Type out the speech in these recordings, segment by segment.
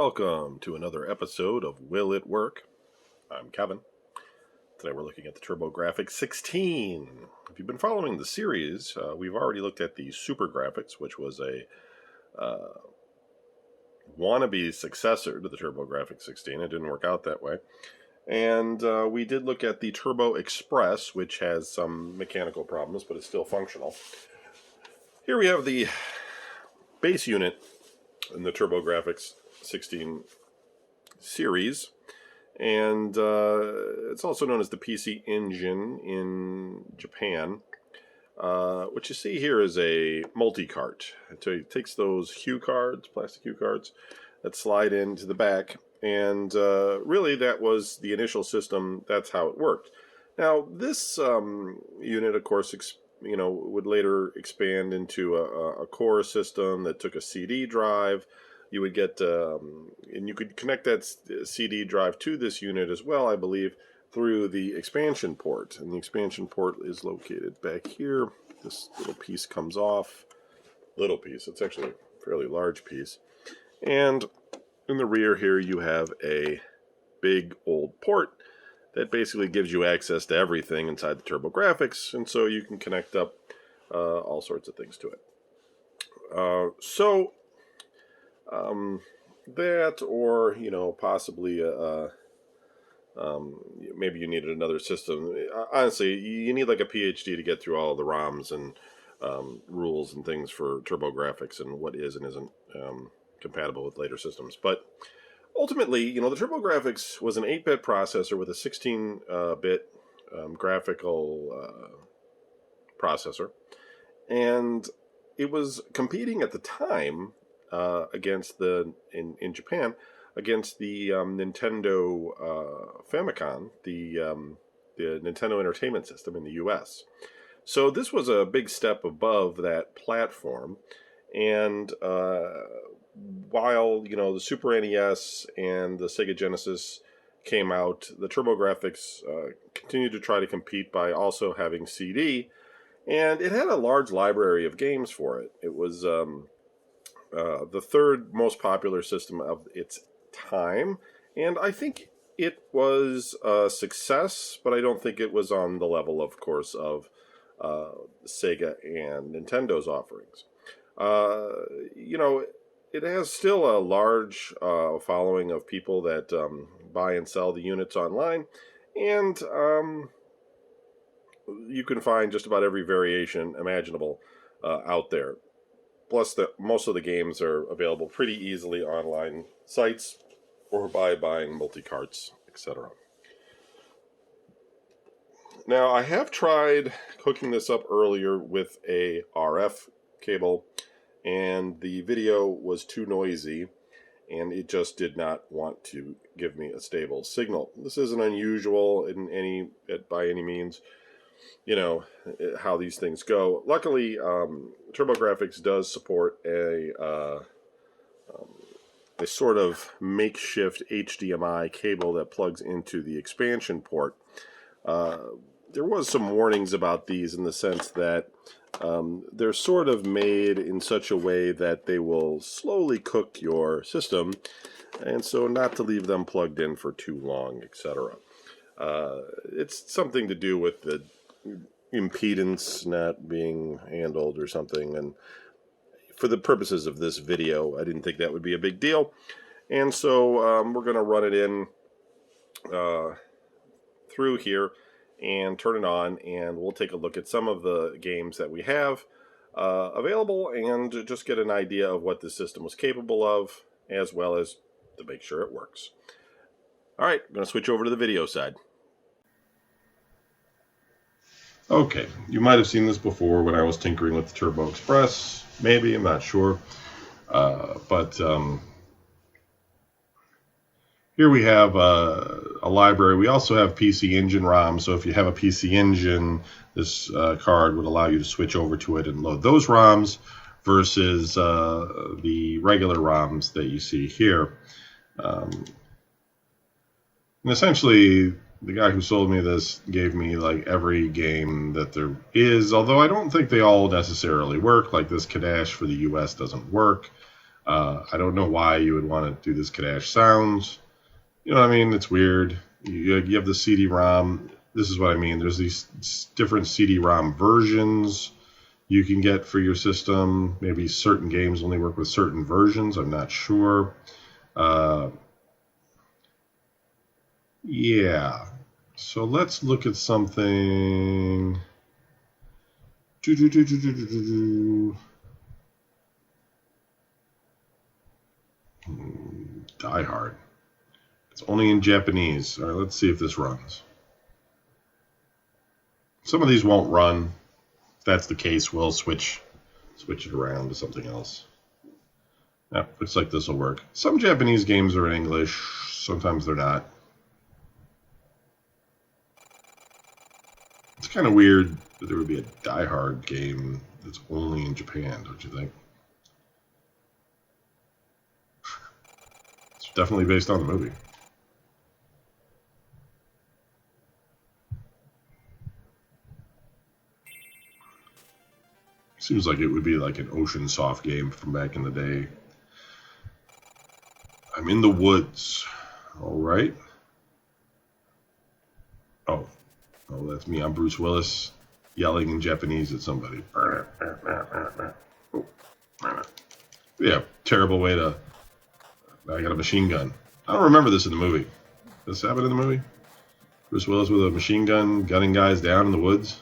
Welcome to another episode of Will It Work? I'm Kevin. Today we're looking at the TurboGrafx-16. If you've been following the series, we've already looked at the Super Graphics, which was a wannabe successor to the TurboGrafx-16. It didn't work out that way. And we did look at the Turbo Express, which has some mechanical problems, but it's still functional. Here we have the base unit in the TurboGrafx-16 series, and it's also known as the PC Engine in Japan. What you see here is a multi-cart. So it takes those cue cards, plastic cue cards, that slide into the back, and really that was the initial system. That's how it worked. Now this unit, of course, would later expand into a core system that took a CD drive. You would get, and you could connect that CD drive to this unit as well, I believe, through the expansion port. And the expansion port is located back here. This little piece comes off. Little piece. It's actually a fairly large piece. And in the rear here you have a big old port that basically gives you access to everything inside the TurboGrafx, and so you can connect up all sorts of things to it. That, or possibly maybe you needed another system. Honestly, you need like a PhD to get through all of the ROMs and rules and things for TurboGrafx and what is and isn't compatible with later systems. But ultimately, the TurboGrafx was an 8-bit processor with a 16-bit graphical processor, and it was competing at the time against in Japan against the Nintendo Famicom, the Nintendo Entertainment System in the U.S. So this was a big step above that platform, and while the Super NES and the Sega Genesis came out, the TurboGrafx continued to try to compete by also having CD, and it had a large library of games for it. It was the third most popular system of its time, and I think it was a success, but I don't think it was on the level, of course, of Sega and Nintendo's offerings. It has still a large following of people that buy and sell the units online, and you can find just about every variation imaginable out there. Plus, most of the games are available pretty easily online sites or by buying multi-carts, etc. Now, I have tried hooking this up earlier with a RF cable, and the video was too noisy, and it just did not want to give me a stable signal. This isn't unusual by any means, how these things go. Luckily, TurboGrafx does support a sort of makeshift HDMI cable that plugs into the expansion port. There was some warnings about these in the sense that they're sort of made in such a way that they will slowly cook your system, and so not to leave them plugged in for too long, etc. It's something to do with the impedance not being handled or something, and for the purposes of this video I didn't think that would be a big deal, and so we're going to run it in through here and turn it on, and we'll take a look at some of the games that we have available and just get an idea of what the system was capable of, as well as to make sure it works. Alright, I'm going to switch over to the video side. Okay, you might have seen this before when I was tinkering with the Turbo Express. Maybe, I'm not sure. But here we have a library. We also have PC Engine ROM, so if you have a PC Engine, this card would allow you to switch over to it and load those ROMs versus the regular ROMs that you see here. And essentially, the guy who sold me this gave me like every game that there is, although I don't think they all necessarily work. Like this Kadash for the US doesn't work. I don't know why you would want to do this Kadash sounds. You know what I mean? It's weird. You have the CD-ROM. This is what I mean. There's these different CD-ROM versions you can get for your system. Maybe certain games only work with certain versions. I'm not sure. Yeah. So let's look at something. Die Hard. It's only in Japanese. All right, let's see if this runs. Some of these won't run. If that's the case, we'll switch it around to something else. Yeah, looks like this will work. Some Japanese games are in English. Sometimes they're not. It's kind of weird that there would be a Die Hard game that's only in Japan, don't you think? It's definitely based on the movie. Seems like it would be like an Ocean Soft game from back in the day. I'm in the woods. All right. Oh, that's me. I'm Bruce Willis yelling in Japanese at somebody. Yeah, terrible way to... I got a machine gun. I don't remember this in the movie. Does this happen in the movie? Bruce Willis with a machine gun gunning guys down in the woods?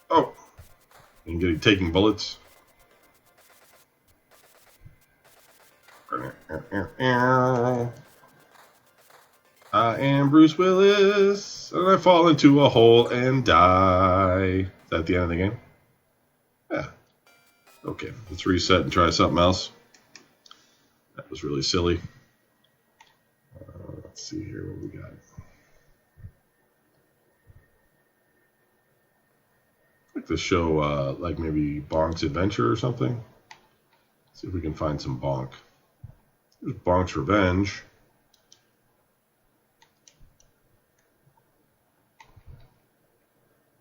Oh. And taking bullets. I am Bruce Willis, and I fall into a hole and die. Is that the end of the game? Yeah. Okay, let's reset and try something else. That was really silly. Let's see here what we got. Like to show, like maybe Bonk's Adventure or something. See if we can find some Bonk. Here's Bonk's Revenge.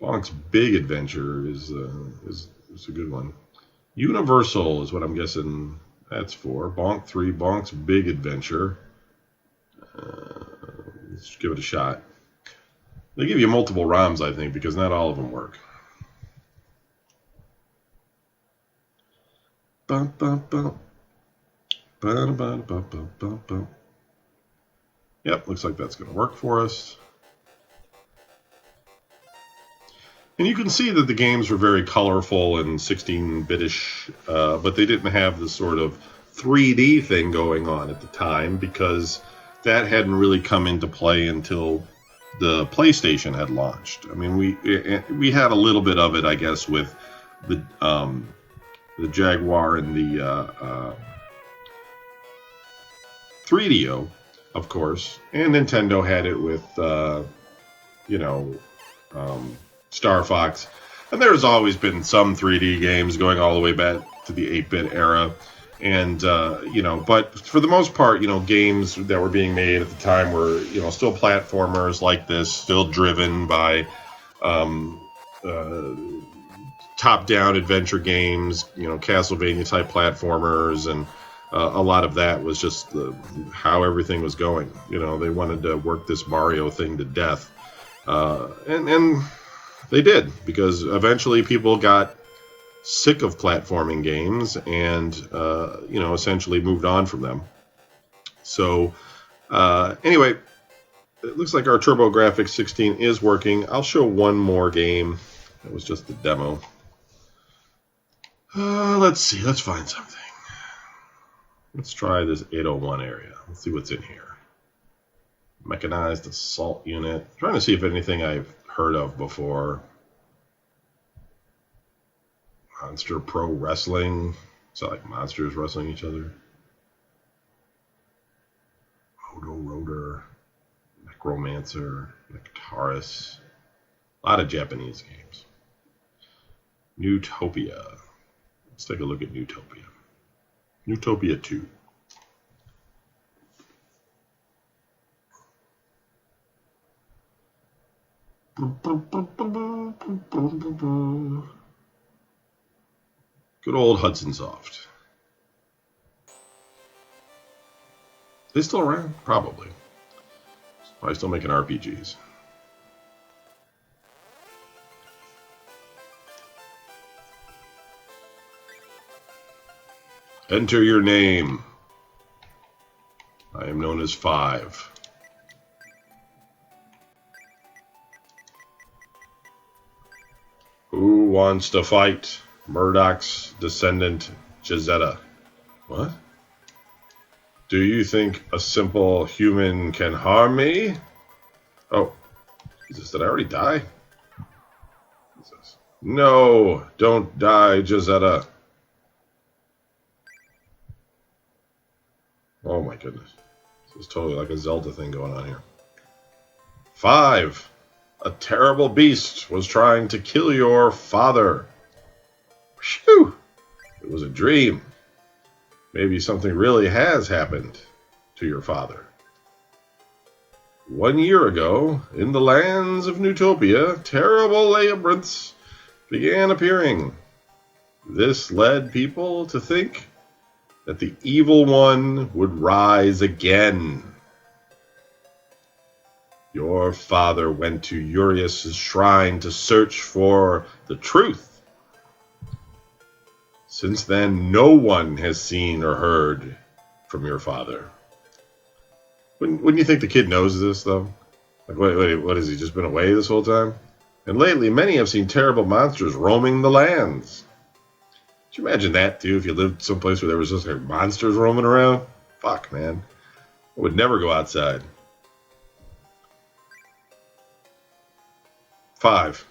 Bonk's Big Adventure is a good one. Universal is what I'm guessing that's for. Bonk 3, Bonk's Big Adventure. Let's give it a shot. They give you multiple ROMs, I think, because not all of them work. Bum, bum, bum. Bum, bum, bum, bum, bum, bum. Yep, looks like that's going to work for us. And you can see that the games were very colorful and 16-bitish, but they didn't have the sort of 3D thing going on at the time because that hadn't really come into play until the PlayStation had launched. I mean, we had a little bit of it, I guess, with the Jaguar and the 3DO, of course, and Nintendo had it with, Star Fox, and there's always been some 3D games going all the way back to the 8-bit era, and but for the most part, games that were being made at the time were, still platformers like this, still driven by top-down adventure games, Castlevania type platformers, and a lot of that was just how everything was going. They wanted to work this Mario thing to death, and they did, because eventually people got sick of platforming games and, essentially moved on from them. So, anyway, it looks like our TurboGrafx-16 is working. I'll show one more game. That was just the demo. Let's see. Let's find something. Let's try this 801 area. Let's see what's in here. Mechanized assault unit. I'm trying to see if anything I've heard of before. Monster Pro Wrestling. Is that like monsters wrestling each other? Roto Rotor. Necromancer. Nectaris. A lot of Japanese games. Newtopia. Let's take a look at Newtopia. Newtopia 2. Good old Hudson Soft. They still around? Probably. Probably still making RPGs. Enter your name. I am known as 5. Who wants to fight Murdoch's descendant, Gisetta? What? Do you think a simple human can harm me? Oh, Jesus, did I already die? Jesus. No, don't die, Gisetta. Oh my goodness. This is totally like a Zelda thing going on here. 5. A terrible beast was trying to kill your father. Phew! It was a dream. Maybe something really has happened to your father. 1 year ago, in the lands of Newtopia, terrible labyrinths began appearing. This led people to think that the evil one would rise again. Your father went to Urias's shrine to search for the truth. Since then, no one has seen or heard from your father. Wouldn't you think the kid knows this, though? Like, what has he just been away this whole time? And lately, many have seen terrible monsters roaming the lands. Could you imagine that, too, if you lived someplace where there was just like monsters roaming around? Fuck, man. I would never go outside. 5.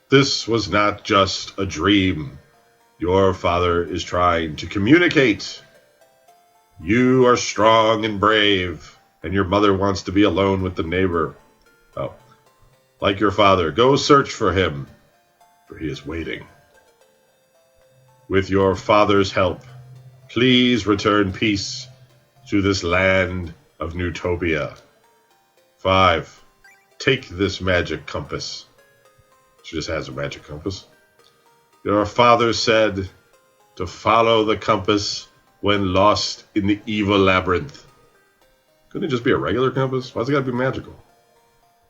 This was not just a dream. Your father is trying to communicate. You are strong and brave, and your mother wants to be alone with the neighbor. Oh, like your father, go search for him, for he is waiting. With your father's help, please return peace to this land of Newtopia. 5. Take this magic compass. She just has a magic compass. Your father said to follow the compass when lost in the evil labyrinth. Couldn't it just be a regular compass? Why's it got to be magical?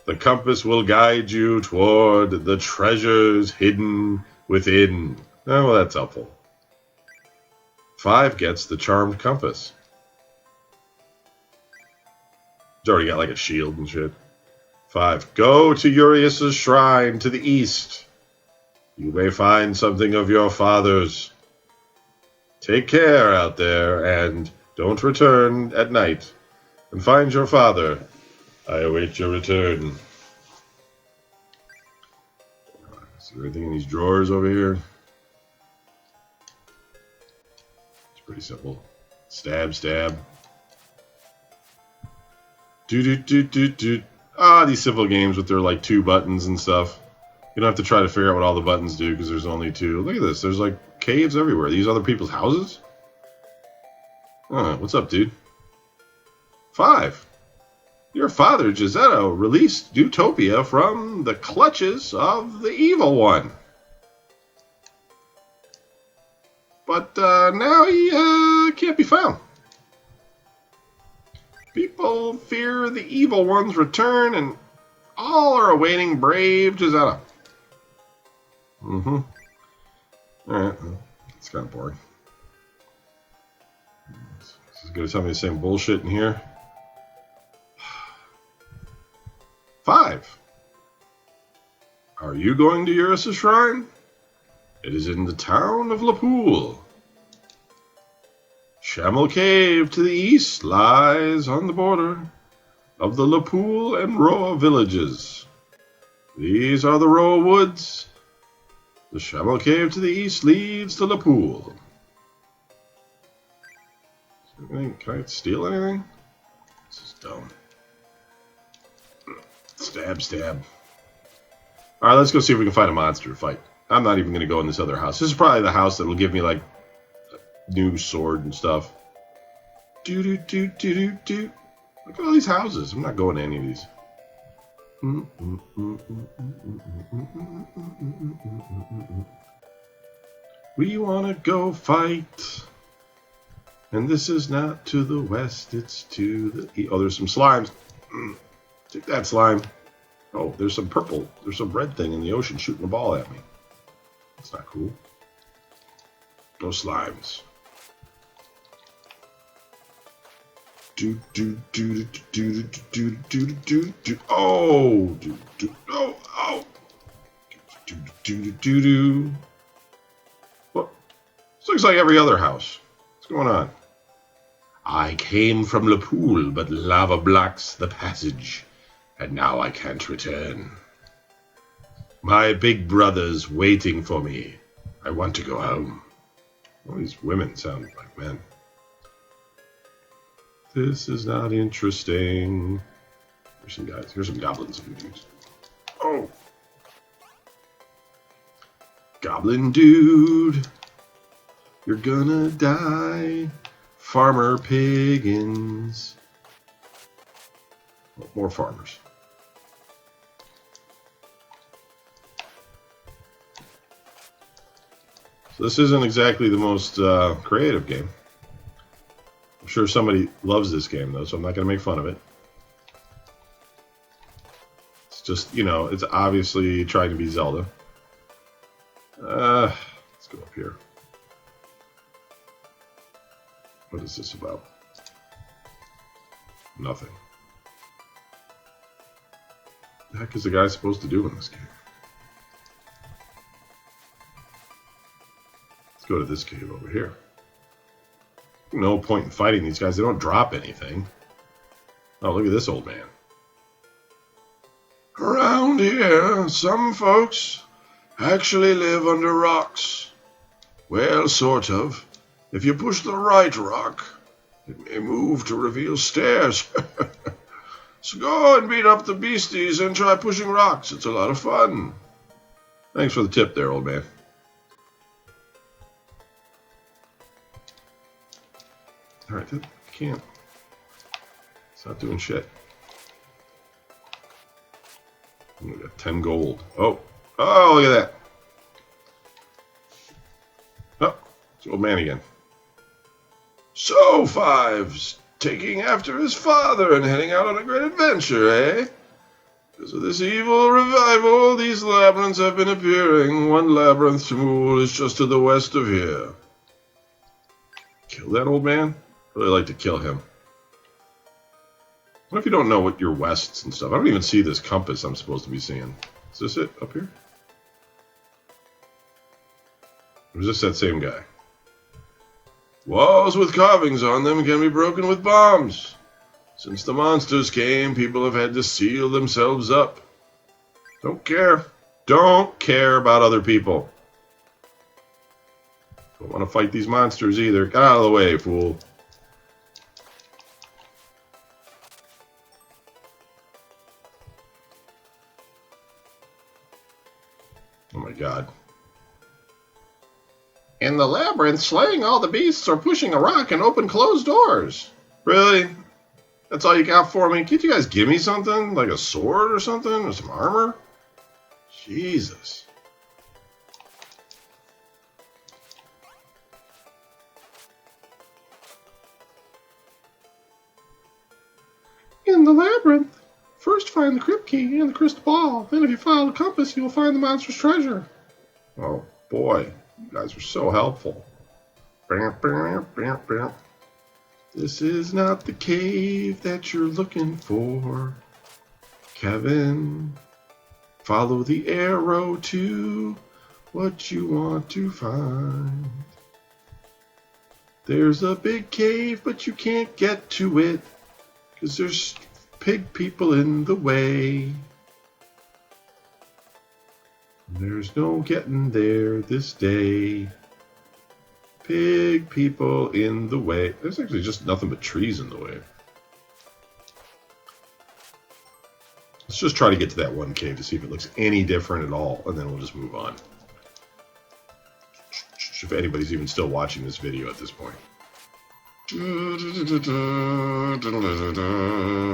The compass will guide you toward the treasures hidden within. Oh, well, that's helpful. 5 gets the charmed compass. It's already got like a shield and shit. 5. Go to Urias's shrine to the east. You may find something of your father's. Take care out there, and don't return at night. And find your father. I await your return. Is there anything in these drawers over here? It's pretty simple. Stab, stab. Do. Ah, these simple games with their like 2 buttons and stuff. You don't have to try to figure out what all the buttons do because there's only 2. Look at this. There's like caves everywhere. These other people's houses? What's up, dude? 5. Your father, Gisetta, released Newtopia from the clutches of the evil one. But now he can't be found. People fear the evil one's return, and all are awaiting brave Gisetta. Alright, it's kind of boring. This is going to tell me the same bullshit in here. 5. Are you going to Urias's shrine? It is in the town of Lapool. Shamel Cave to the east lies on the border of the Lapool and Roa villages. These are the Roa woods. The Shamel Cave to the east leads to Lapool. Can I steal anything? This is dumb. Stab, stab. Alright, let's go see if we can find a monster to fight. I'm not even going to go in this other house. This is probably the house that will give me, like, a new sword and stuff. Look at all these houses. I'm not going to any of these. We want to go fight And this is not to the west, it's to the east. Oh, there's some slimes. Take that, slime. Oh, there's some purple. There's some red thing in the ocean shooting a ball at me. That's not cool. No slimes. Do do do do do do do do do. Oh, do do. Oh, oh. Do do do do do. What? This looks like every other house. What's going on? I came from the pool, but lava blocks the passage, and now I can't return. My big brother's waiting for me. I want to go home. All these women sound like men. This is not interesting. Here's some guys. Here's some goblins and dudes. Oh! Goblin dude! You're gonna die. Farmer Piggins. Oh, more farmers. So this isn't exactly the most creative game. I'm sure somebody loves this game, though, so I'm not going to make fun of it. It's just, you know, it's obviously trying to be Zelda. Let's go up here. What is this about? Nothing. What the heck is the guy supposed to do in this game? Let's go to this cave over here. No point in fighting these guys. They don't drop anything. Oh, look at this old man. Around here, some folks actually live under rocks. Well, sort of. If you push the right rock, it may move to reveal stairs. So go and beat up the beasties and try pushing rocks. It's a lot of fun. Thanks for the tip there, old man. Alright, I can't. It's not doing shit. We got 10 gold. Oh! Oh, look at that! Oh, it's the old man again. So, Fives, taking after his father and heading out on a great adventure, eh? Because of this evil revival, these labyrinths have been appearing. One labyrinth tool is just to the west of here. Kill that old man? Really like to kill him. What if you don't know what your wests and stuff? I don't even see this compass I'm supposed to be seeing. Is this it up here? Or is this that same guy? Walls with carvings on them can be broken with bombs. Since the monsters came, people have had to seal themselves up. Don't care. Don't care about other people. Don't want to fight these monsters either. Get out of the way, fool. Oh my god. In the labyrinth, slaying all the beasts or pushing a rock and open closed doors. Really? That's all you got for me? Can't you guys give me something? Like a sword or something? Or some armor? Jesus. In the labyrinth, first find the crypt key and the crystal ball. Then if you follow the compass, you will find the monster's treasure. Oh boy. You guys are so helpful. This is not the cave that you're looking for, Kevin. Follow the arrow to what you want to find. There's a big cave, but you can't get to it, 'cause there's pig people in the way. There's no getting there this day. Pig people in the way. There's actually just nothing but trees in the way. Let's just try to get to that one cave to see if it looks any different at all, and then we'll just move on. If anybody's even still watching this video at this point.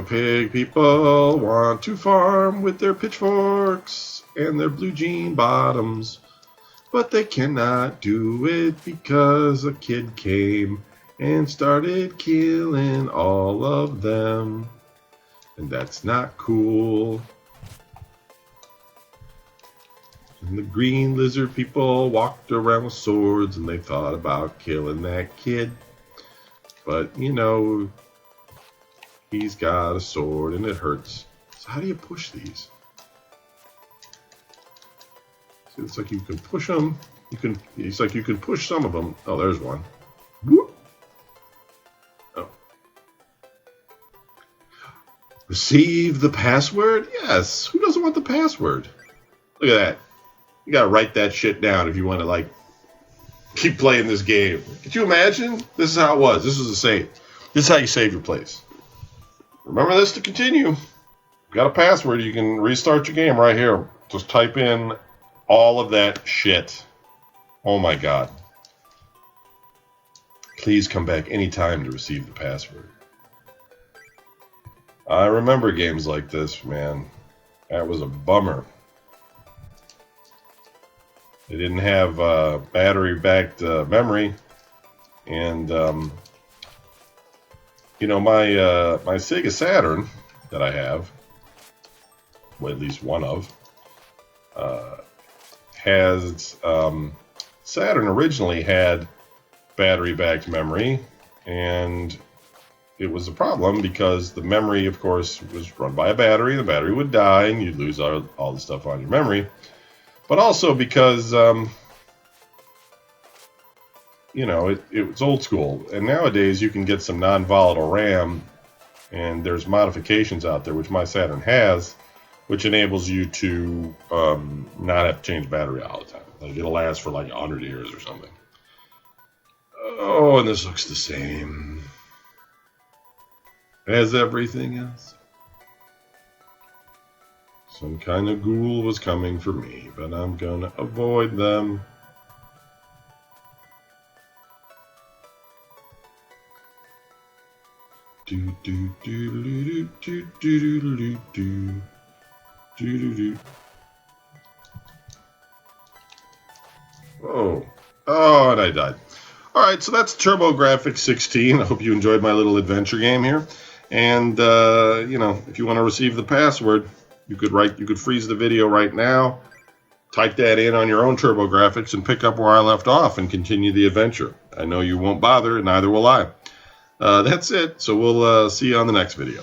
Pig people want to farm with their pitchforks and their blue jean bottoms, but they cannot do it because a kid came and started killing all of them. And that's not cool. And the green lizard people walked around with swords and they thought about killing that kid. But, you know, he's got a sword and it hurts. So how do you push these? See, it's like you can push them. It's like you can push some of them. Oh, there's one. Whoop. Oh. Receive the password? Yes. Who doesn't want the password? Look at that. You gotta write that shit down if you want to, like, keep playing this game. Could you imagine? This is how it was. This was a save. This is how you save your place. Remember this to continue. If you got a password, you can restart your game right here. Just type in all of that shit. Oh my god. Please come back anytime to receive the password. I remember games like this, man. That was a bummer. They didn't have battery-backed memory, and you know, my Sega Saturn that I have, well, at least one of, has Saturn originally had battery-backed memory, and it was a problem because the memory, of course, was run by a battery. The battery would die, and you'd lose all the stuff on your memory. But also because, you know, it was old school. And nowadays you can get some non-volatile RAM, and there's modifications out there, which my Saturn has, which enables you to not have to change battery all the time. Like, it'll last for like 100 years or something. Oh, and this looks the same as everything else. Some kind of ghoul was coming for me, but I'm gonna avoid them. Do do do do do do do do do do. Oh, and I died. All right, so that's TurboGrafx-16. I hope you enjoyed my little adventure game here. And you know, if you want to receive the password, you could freeze the video right now, type that in on your own TurboGrafx, and pick up where I left off and continue the adventure. I know you won't bother, and neither will I. That's it. So we'll see you on the next video.